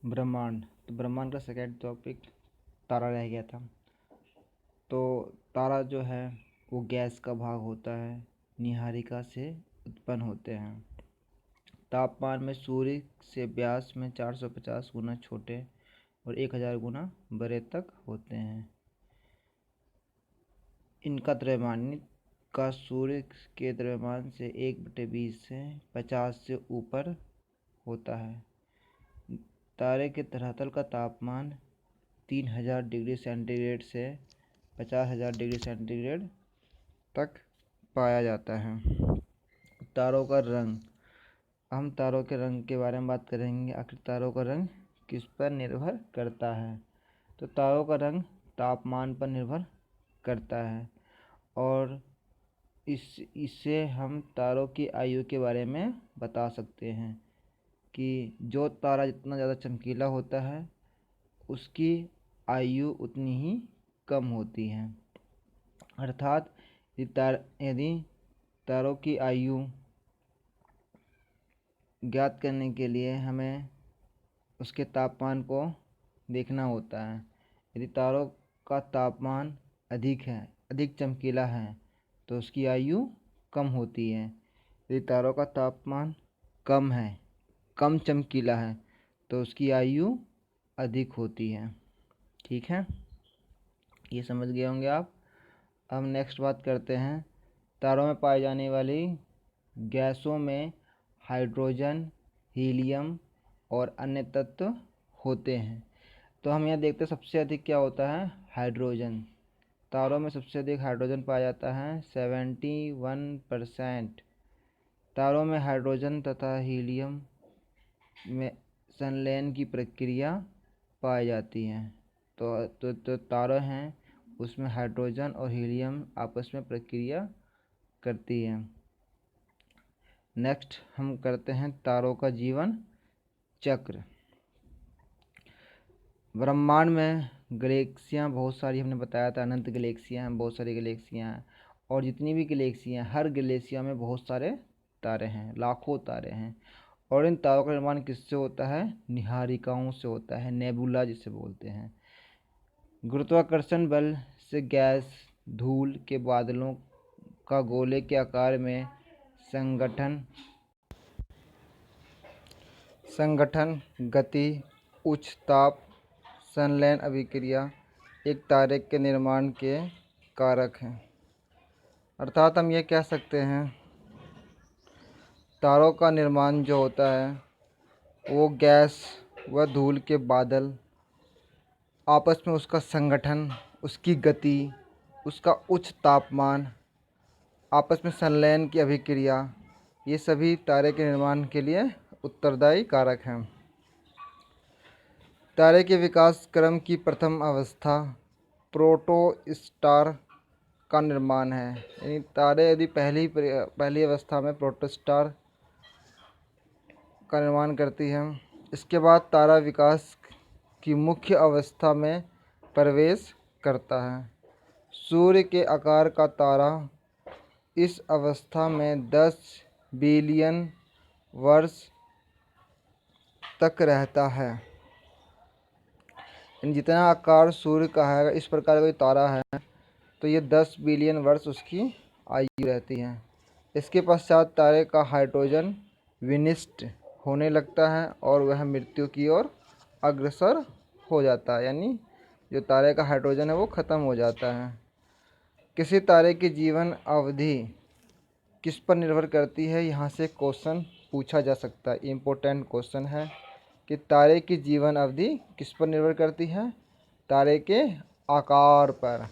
ब्रह्मांड। तो ब्रह्मांड का सेकेंड टॉपिक तारा रह गया था। तो तारा जो है वो गैस का भाग होता है, नीहारिका से उत्पन्न होते हैं। तापमान में सूर्य से व्यास में 450 गुना छोटे और 1000 गुना बड़े तक होते हैं। इनका द्रव्यमान का सूर्य के द्रव्यमान से 1/20 से 50 से ऊपर होता है। तारे के धरातल का तापमान 3000 डिग्री सेंटीग्रेड से 50,000 डिग्री सेंटीग्रेड तक पाया जाता है। तारों का रंग। हम तारों के रंग के बारे में बात करेंगे। आखिर तारों का रंग किस पर निर्भर करता है? तो तारों का रंग तापमान पर निर्भर करता है और इससे हम तारों की आयु के बारे में बता सकते हैं कि जो तारा जितना ज़्यादा चमकीला होता है उसकी आयु उतनी ही कम होती है। अर्थात यदि तारों की आयु ज्ञात करने के लिए हमें उसके तापमान को देखना होता है। यदि तारों का तापमान अधिक है, अधिक चमकीला है, तो उसकी आयु कम होती है। यदि तारों का तापमान कम है, कम चमकीला है, तो उसकी आयु अधिक होती है। ठीक है, ये समझ गए होंगे आप। अब नेक्स्ट बात करते हैं। तारों में पाई जाने वाली गैसों में हाइड्रोजन, हीलियम और अन्य तत्व होते हैं। तो हम यहाँ देखते हैं सबसे अधिक क्या होता है? हाइड्रोजन। तारों में सबसे अधिक हाइड्रोजन पाया जाता है 71%। तारों में हाइड्रोजन तथा हीलियम में संलयन की प्रक्रिया पाई जाती है। तो तारे हैं उसमें हाइड्रोजन और हीलियम आपस में प्रक्रिया करती है। नेक्स्ट हम करते हैं तारों का जीवन चक्र। ब्रह्मांड में गैलेक्सियाँ बहुत सारी हमने बताया था, अनंत गैलेक्सियाँ हैं, बहुत सारी गैलेक्सियाँ हैं। और जितनी भी गैलेक्सियाँ हैं, हर गैलेक्सिया में बहुत सारे तारे हैं, लाखों तारे हैं। और इन तारों का निर्माण किससे होता है? निहारिकाओं से होता है, नेबुला जिसे बोलते हैं। गुरुत्वाकर्षण बल से गैस, धूल के बादलों का गोले के आकार में संगठन, गति, उच्च ताप, संलयन अभिक्रिया एक तारे के निर्माण के कारक हैं। अर्थात हम ये कह सकते हैं तारों का निर्माण जो होता है वो गैस व धूल के बादल आपस में उसका संगठन, उसकी गति, उसका उच्च तापमान, आपस में संलयन की अभिक्रिया, ये सभी तारे के निर्माण के लिए उत्तरदायी कारक हैं। तारे के विकास क्रम की प्रथम अवस्था प्रोटोस्टार का निर्माण है। यानी तारे यदि पहली अवस्था में प्रोटोस्टार का निर्माण करती है, इसके बाद तारा विकास की मुख्य अवस्था में प्रवेश करता है। सूर्य के आकार का तारा इस अवस्था में 10 बिलियन वर्ष तक रहता है। जितना आकार सूर्य का है, इस प्रकार का कोई तारा है तो ये 10 बिलियन वर्ष उसकी आयु रहती है। इसके पश्चात तारे का हाइड्रोजन विनिष्ट होने लगता है और वह मृत्यु की ओर अग्रसर हो जाता है। यानी जो तारे का हाइड्रोजन है वो ख़त्म हो जाता है। किसी तारे की जीवन अवधि किस पर निर्भर करती है? यहाँ से क्वेश्चन पूछा जा सकता है, इम्पोर्टेंट क्वेश्चन है कि तारे की जीवन अवधि किस पर निर्भर करती है? तारे के आकार पर।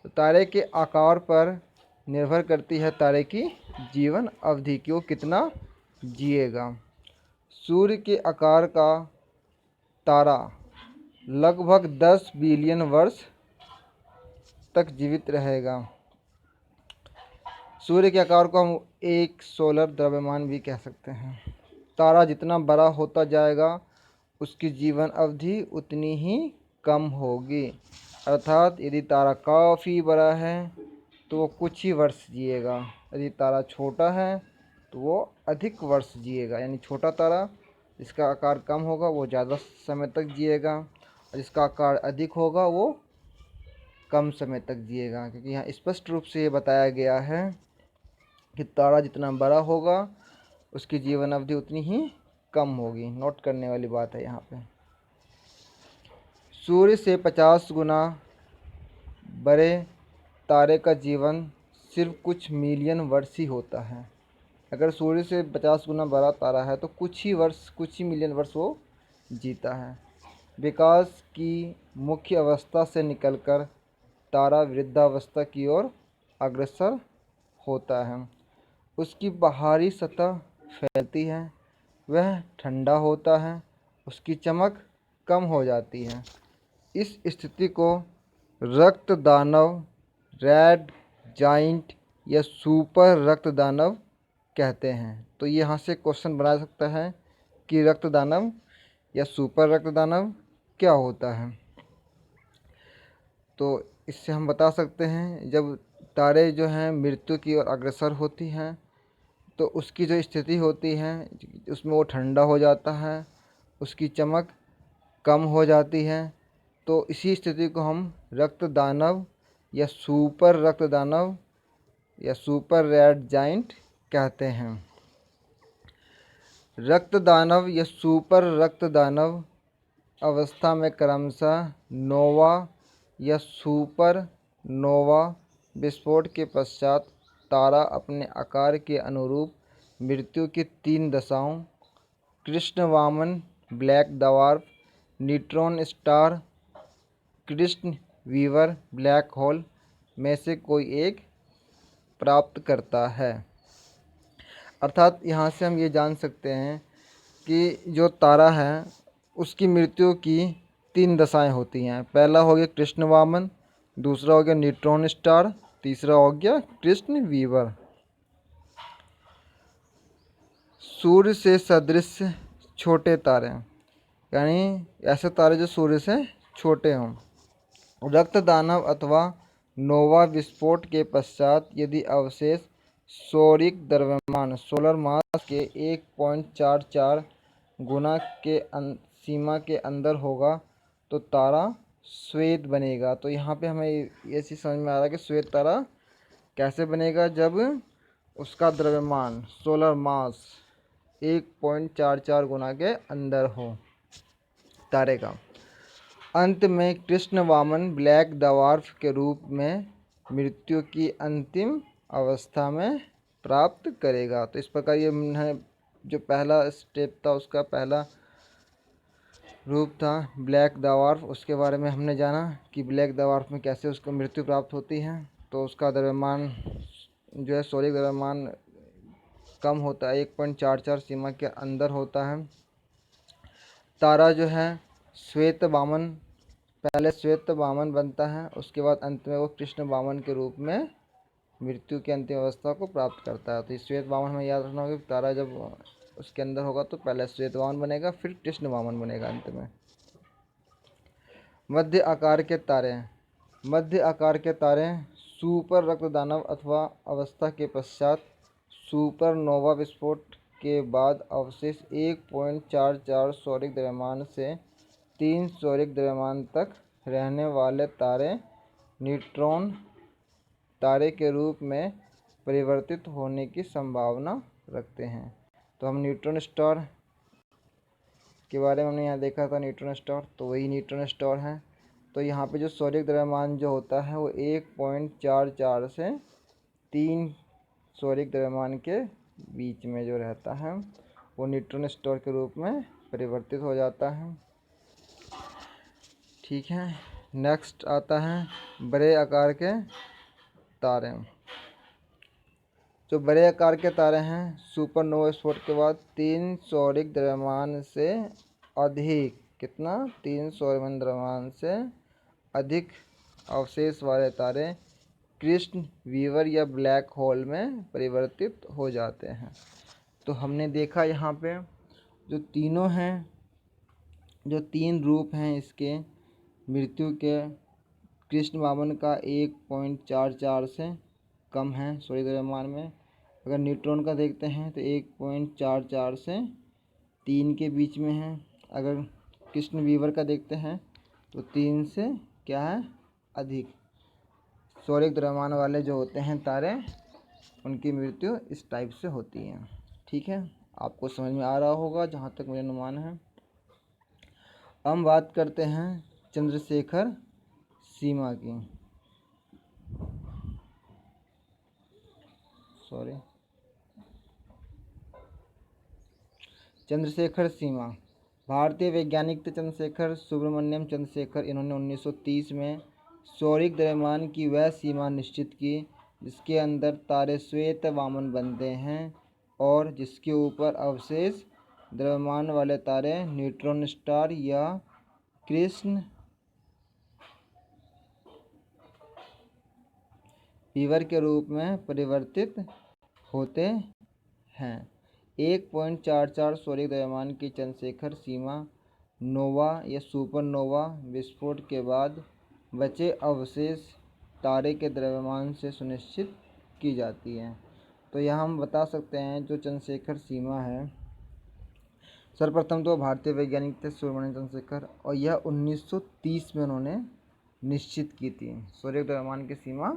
तो तारे के आकार पर निर्भर करती है तारे की जीवन अवधि कि वो कितना जिएगा। सूर्य के आकार का तारा लगभग 10 बिलियन वर्ष तक जीवित रहेगा। सूर्य के आकार को हम एक सोलर द्रव्यमान भी कह सकते हैं। तारा जितना बड़ा होता जाएगा उसकी जीवन अवधि उतनी ही कम होगी। अर्थात यदि तारा काफ़ी बड़ा है तो वो कुछ ही वर्ष जिएगा, यदि तारा छोटा है तो वो अधिक वर्ष जिएगा। यानी छोटा तारा जिसका आकार कम होगा वो ज़्यादा समय तक जिएगा, और जिसका आकार अधिक होगा वो कम समय तक जिएगा। क्योंकि यहाँ स्पष्ट रूप से ये बताया गया है कि तारा जितना बड़ा होगा उसकी जीवन अवधि उतनी ही कम होगी। नोट करने वाली बात है यहाँ पे। सूर्य से 50 गुना बड़े तारे का जीवन सिर्फ कुछ मिलियन वर्ष ही होता है। अगर सूर्य से 50 गुना बड़ा तारा है तो कुछ ही मिलियन वर्ष वो जीता है। विकास की मुख्य अवस्था से निकलकर तारा वृद्धावस्था की ओर अग्रसर होता है। उसकी बाहरी सतह फैलती है, वह ठंडा होता है, उसकी चमक कम हो जाती है। इस स्थिति को रक्त दानव, रेड जाइंट या सुपर रक्त दानव कहते हैं। तो ये यहाँ से क्वेश्चन बना सकता है कि रक्त दानव या सुपर रक्त दानव क्या होता है। तो इससे हम बता सकते हैं जब तारे जो हैं मृत्यु की ओर अग्रसर होती हैं तो उसकी जो स्थिति होती है उसमें वो ठंडा हो जाता है, उसकी चमक कम हो जाती है। तो इसी स्थिति को हम रक्त दानव या सुपर रक्त दानव या सुपर रेड जाइंट कहते हैं। रक्त दानव या सुपर रक्त दानव अवस्था में क्रमशः नोवा या सुपर नोवा विस्फोट के पश्चात तारा अपने आकार के अनुरूप मृत्यु की 3 दशाओं कृष्ण वामन ब्लैक डवार्फ, न्यूट्रॉन स्टार, कृष्ण वीवर ब्लैक होल में से कोई एक प्राप्त करता है। अर्थात यहाँ से हम ये जान सकते हैं कि जो तारा है उसकी मृत्यु की 3 दशाएं होती हैं। पहला हो गया कृष्ण वामन, दूसरा हो गया न्यूट्रॉन स्टार, तीसरा हो गया कृष्ण वीवर। सूर्य से सदृश छोटे तारे, यानी ऐसे तारे जो सूर्य से छोटे हों। रक्त दानव अथवा नोवा विस्फोट के पश्चात यदि अवशेष सौरिक द्रव्यमान सोलर मास के 1.44 गुना के सीमा के अंदर होगा तो तारा श्वेत बनेगा। तो यहाँ पे हमें ये चीज़ समझ में आ रहा है कि श्वेत तारा कैसे बनेगा, जब उसका द्रव्यमान सोलर मास 1.44 गुना के अंदर हो तारे का। अंत में कृष्ण वामन ब्लैक डवार्फ के रूप में मृत्यु की अंतिम अवस्था में प्राप्त करेगा। तो इस प्रकार ये जो पहला स्टेप था उसका पहला रूप था ब्लैक डवार्फ, उसके बारे में हमने जाना कि ब्लैक डवार्फ में कैसे उसको मृत्यु प्राप्त होती है। तो उसका द्रव्यमान जो है सौरिक द्रव्यमान कम होता है, 1.44 सीमा के अंदर होता है। तारा जो है श्वेत वामन, पहले श्वेत वामन बनता है, उसके बाद अंत में वो कृष्ण वामन के रूप में मृत्यु की अंतिम अवस्था को प्राप्त करता है। तो इस श्वेत वामन में याद रखना होगा कि तारा जब उसके अंदर होगा तो पहले श्वेत वामन बनेगा, फिर कृष्ण वामन बनेगा अंत में। मध्य आकार के तारे, मध्य आकार के तारे सुपर रक्तदानव अथवा अवस्था के पश्चात सुपरनोवा विस्फोट के बाद अवशेष 1.44 सौरिक द्रव्यमान से 3 सौरिक द्रव्यमान तक रहने वाले तारे न्यूट्रॉन तारे के रूप में परिवर्तित होने की संभावना रखते हैं। तो हम न्यूट्रॉन स्टार के बारे में हमने यहाँ देखा था, न्यूट्रॉन स्टार, तो वही न्यूट्रॉन स्टार है। तो यहाँ पे जो सौरिक द्रव्यमान जो होता है वो 1.44 से 3 सौरिक द्रव्यमान के बीच में जो रहता है वो न्यूट्रॉन स्टार के रूप में परिवर्तित हो जाता है। ठीक है, नेक्स्ट आता है बड़े आकार के तारे। जो बड़े आकार के तारे हैं सुपरनोवा विस्फोट के बाद 3 सौरिक द्रव्यमान से अधिक, कितना 3 सौरिक द्रव्यमान से अधिक अवशेष वाले तारे कृष्ण वीवर या ब्लैक होल में परिवर्तित हो जाते हैं। तो हमने देखा यहाँ पे जो तीनों हैं, जो 3 रूप हैं इसके मृत्यु के, कृष्ण वामन का 1.44 से कम है सौरिक द्रव्यमान में। अगर न्यूट्रॉन का देखते हैं तो 1.44 से 3 के बीच में है। अगर कृष्ण वीवर का देखते हैं तो 3 से क्या है अधिक सौरिक द्रव्यमान वाले जो होते हैं तारे, उनकी मृत्यु इस टाइप से होती है। ठीक है, आपको समझ में आ रहा होगा जहाँ तक मुझे अनुमान है। हम बात करते हैं चंद्रशेखर सीमा की। चंद्रशेखर सीमा। भारतीय वैज्ञानिक थे चंद्रशेखर सुब्रमण्यम चंद्रशेखर। इन्होंने 1930 में सौरिक द्रव्यमान की वह सीमा निश्चित की जिसके अंदर तारे श्वेत वामन बनते हैं और जिसके ऊपर अवशेष द्रव्यमान वाले तारे न्यूट्रॉन स्टार या कृष्ण वीवर के रूप में परिवर्तित होते हैं। 1.44 सौरिक द्रव्यमान की चंद्रशेखर सीमा नोवा या सुपरनोवा विस्फोट के बाद बचे अवशेष तारे के द्रव्यमान से सुनिश्चित की जाती है। तो यहाँ हम बता सकते हैं जो चंद्रशेखर सीमा है, सर्वप्रथम तो भारतीय वैज्ञानिक थे सुब्रमण्यम चंद्रशेखर, और यह 1930 में उन्होंने निश्चित की थी। सौरिक द्रव्यमान की सीमा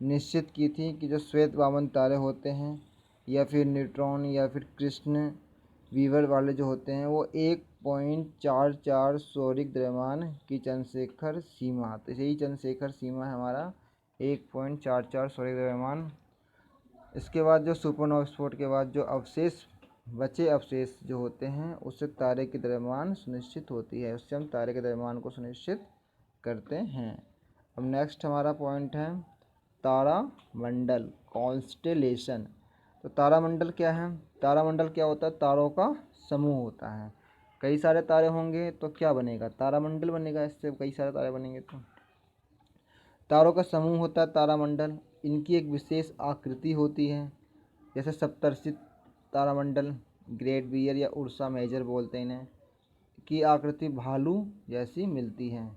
निश्चित की थी कि जो श्वेत वामन तारे होते हैं या फिर न्यूट्रॉन या फिर कृष्ण वीवर वाले जो होते हैं वो 1.44 सौरिक द्रव्यमान की चंद्रशेखर सीमा, तो यही चंद्रशेखर सीमा है हमारा 1.44 सौरिक द्रव्यमान। इसके बाद जो सुपरनोवा विस्फोट के बाद जो अवशेष बचे अवशेष जो होते हैं उससे तारे की द्रव्यमान सुनिश्चित होती है, उससे हम तारे के द्रव्यमान को सुनिश्चित करते हैं। अब नेक्स्ट हमारा पॉइंट है तारामंडल, कॉन्स्टेलेशन। तो तारामंडल क्या है? तारामंडल क्या होता है? तारों का समूह होता है। कई सारे तारे होंगे तो क्या बनेगा? तारामंडल बनेगा। इससे कई सारे तारे बनेंगे तो तारों का समूह होता है तारामंडल। इनकी एक विशेष आकृति होती है, जैसे सप्तर्षि तारामंडल, ग्रेट बियर या उर्सा मेजर बोलते हैं इन्हें, की आकृति भालू जैसी मिलती है।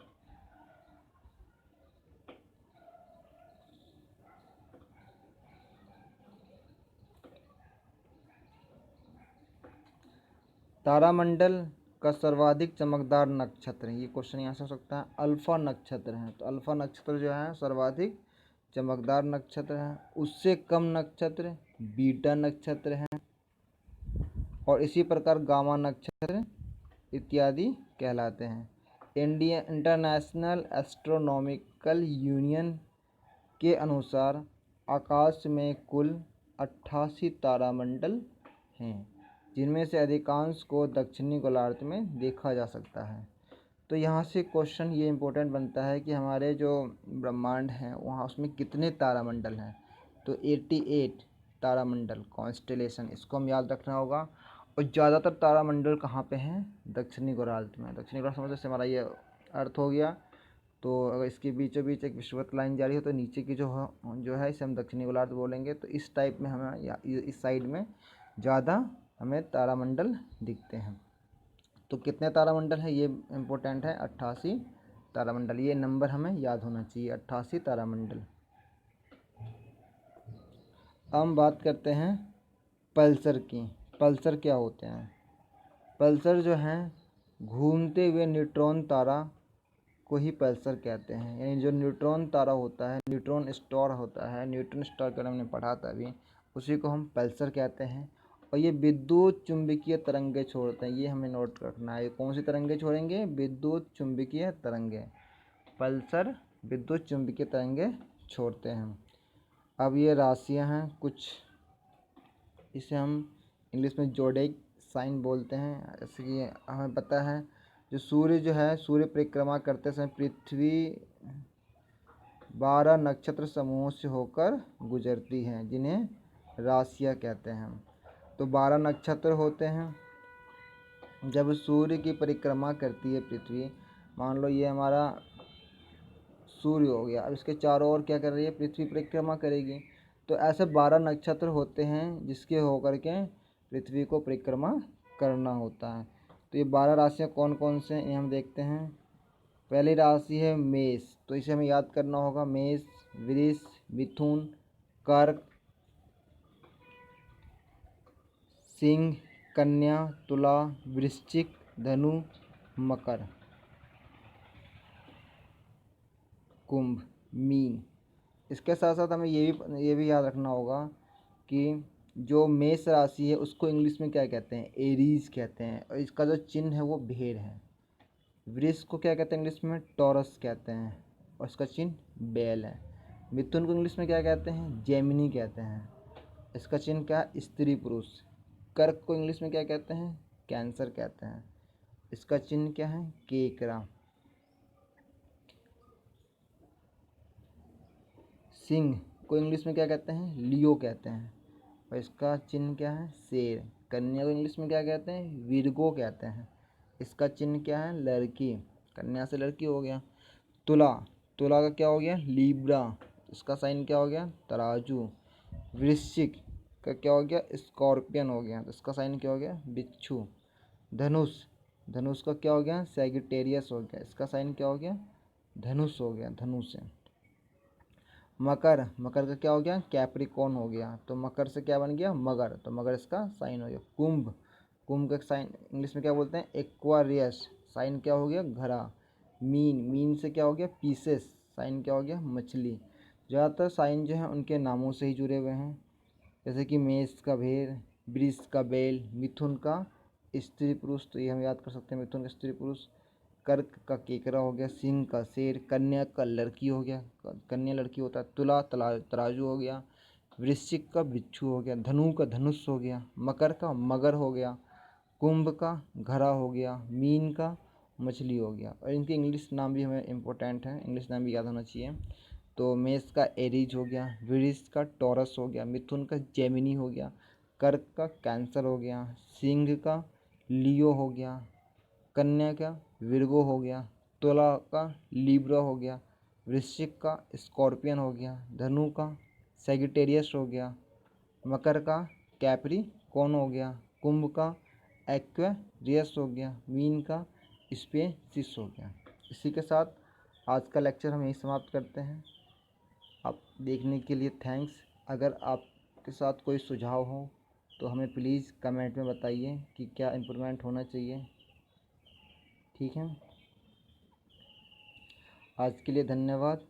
तारामंडल का सर्वाधिक चमकदार नक्षत्र, ये क्वेश्चन यहाँ से हो सकता है, अल्फा नक्षत्र है। तो अल्फा नक्षत्र जो है सर्वाधिक चमकदार नक्षत्र है। उससे कम नक्षत्र बीटा नक्षत्र है और इसी प्रकार गामा नक्षत्र इत्यादि कहलाते हैं। इंटरनेशनल एस्ट्रोनॉमिकल यूनियन के अनुसार आकाश में कुल 88 तारामंडल हैं, जिनमें से अधिकांश को दक्षिणी गोलार्ध में देखा जा सकता है। तो यहाँ से क्वेश्चन ये इम्पोर्टेंट बनता है कि हमारे जो ब्रह्मांड हैं वहाँ उसमें कितने तारामंडल हैं। तो 88 तारामंडल कॉन्स्टेलेशन, इसको हम याद रखना होगा। और ज़्यादातर तारामंडल कहाँ पे हैं? दक्षिणी गोलार्ध में। दक्षिणी गोलार्ध समझने से हमारा ये अर्थ हो गया। तो अगर इसके बीचों बीच एक विषुवत लाइन जारी हो तो नीचे की जो है इसे हम दक्षिणी गोलार्ध बोलेंगे। तो इस टाइप में हमें या इस साइड में ज़्यादा हमें तारामंडल दिखते हैं। तो कितने तारामंडल है ये इम्पोर्टेंट है, 88 तारामंडल। ये नंबर हमें याद होना चाहिए, 88 तारामंडल। हम बात करते हैं पल्सर की। पल्सर क्या होते हैं? पल्सर जो हैं घूमते हुए न्यूट्रॉन तारा को ही पल्सर कहते हैं। यानी जो न्यूट्रॉन तारा होता है, न्यूट्रॉन स्टार होता है, न्यूट्रॉन स्टार का हमने पढ़ा था अभी, उसी को हम पल्सर कहते हैं। और ये विद्युत चुंबकीय तरंगे छोड़ते हैं, ये हमें नोट रखना है। ये कौन सी तरंगे छोड़ेंगे? विद्युत चुंबकीय तरंगे। पल्सर विद्युत चुंबकीय तरंगे छोड़ते हैं। अब ये राशियाँ हैं कुछ, इसे हम इंग्लिश में जोडेक साइन बोलते हैं। जैसे कि हमें पता है जो सूर्य जो है, सूर्य परिक्रमा करते समय पृथ्वी 12 नक्षत्र समूहों से होकर गुजरती हैं, जिन्हें राशियाँ कहते हैं। तो 12 नक्षत्र होते हैं। जब सूर्य की परिक्रमा करती है पृथ्वी, मान लो ये हमारा सूर्य हो गया, अब इसके चारों ओर क्या कर रही है? पृथ्वी परिक्रमा करेगी। तो ऐसे 12 नक्षत्र होते हैं जिसके होकर के पृथ्वी को परिक्रमा करना होता है। तो ये 12 राशियाँ कौन कौन से हैं ये हम देखते हैं। पहली राशि है मेष, तो इसे हमें याद करना होगा। मेष, वृष, मिथुन, कर्क, सिंह, कन्या, तुला, वृश्चिक, धनु, मकर, कुंभ, मीन। इसके साथ साथ हमें ये भी याद रखना होगा कि जो मेष राशि है उसको इंग्लिश में क्या कहते हैं, एरीज कहते हैं, और इसका जो चिन्ह है वो भेड़ है। वृष को क्या कहते हैं इंग्लिश में, टॉरस कहते हैं, और इसका चिन्ह बैल है। मिथुन को इंग्लिश में क्या कहते हैं, जेमिनी कहते हैं, इसका चिन्ह क्या है, स्त्री पुरुष। कर्क को इंग्लिश में क्या कहते हैं, कैंसर कहते हैं, इसका चिन्ह क्या है, केकड़ा। सिंह को इंग्लिश में क्या कहते हैं, लियो कहते हैं, और इसका चिन्ह क्या है, शेर। कन्या को इंग्लिश में क्या कहते हैं, विर्गो कहते हैं, इसका चिन्ह क्या है, लड़की, कन्या से लड़की हो गया। तुला, तुला का क्या हो गया, लीब्रा, इसका साइन क्या हो गया, तराजू। वृश्चिक का क्या हो गया, स्कॉर्पियन हो गया, तो इसका साइन क्या हो गया, बिच्छू। धनुष, धनुष का क्या हो गया, सैगिटेरियस हो गया, इसका साइन क्या हो गया, धनुष हो गया, धनुष है। मकर, मकर का क्या हो गया, कैप्रिकॉर्न हो गया, तो मकर से क्या बन गया, मगर, तो मगर इसका साइन हो गया। कुंभ, कुंभ का साइन इंग्लिश में क्या बोलते हैं, एक्वारियस, साइन क्या हो गया, घड़ा। मीन, मीन से क्या हो गया, पीसेस, साइन क्या हो गया, मछली। ज़्यादातर साइन जो है उनके नामों से ही जुड़े हुए हैं, जैसे कि मेष का भेड़, वृष का बैल, मिथुन का स्त्री पुरुष, तो ये हम याद कर सकते हैं, मिथुन का स्त्री पुरुष। कर्क का केकड़ा हो गया, सिंह का शेर, कन्या का लड़की हो गया, कन्या लड़की होता है। तुला तराजू हो गया, वृश्चिक का बिच्छू हो गया, धनु का धनुष हो गया, मकर का मगर हो गया, कुंभ का घड़ा हो गया, मीन का मछली हो गया। और इनके इंग्लिश नाम भी हमें इम्पोर्टेंट है, इंग्लिश नाम भी याद होना चाहिए। तो मेष का एरीज हो गया, वृष का टॉरस हो गया, मिथुन का जेमिनी हो गया, कर्क का कैंसर हो गया, सिंह का लियो हो गया, कन्या का विर्गो हो गया, तुला का लिब्रा हो गया, वृश्चिक का स्कॉर्पियन हो गया, धनु का सैगिटेरियस हो गया, मकर का कैप्रिकॉर्न हो गया, कुंभ का एक्वेरियस हो गया, मीन का स्पेसिस हो गया। इसी के साथ आज का लेक्चर हम यहीं समाप्त करते हैं। आप देखने के लिए थैंक्स। अगर आपके साथ कोई सुझाव हो तो हमें प्लीज़ कमेंट में बताइए कि क्या इम्प्रूवमेंट होना चाहिए। ठीक है, आज के लिए धन्यवाद।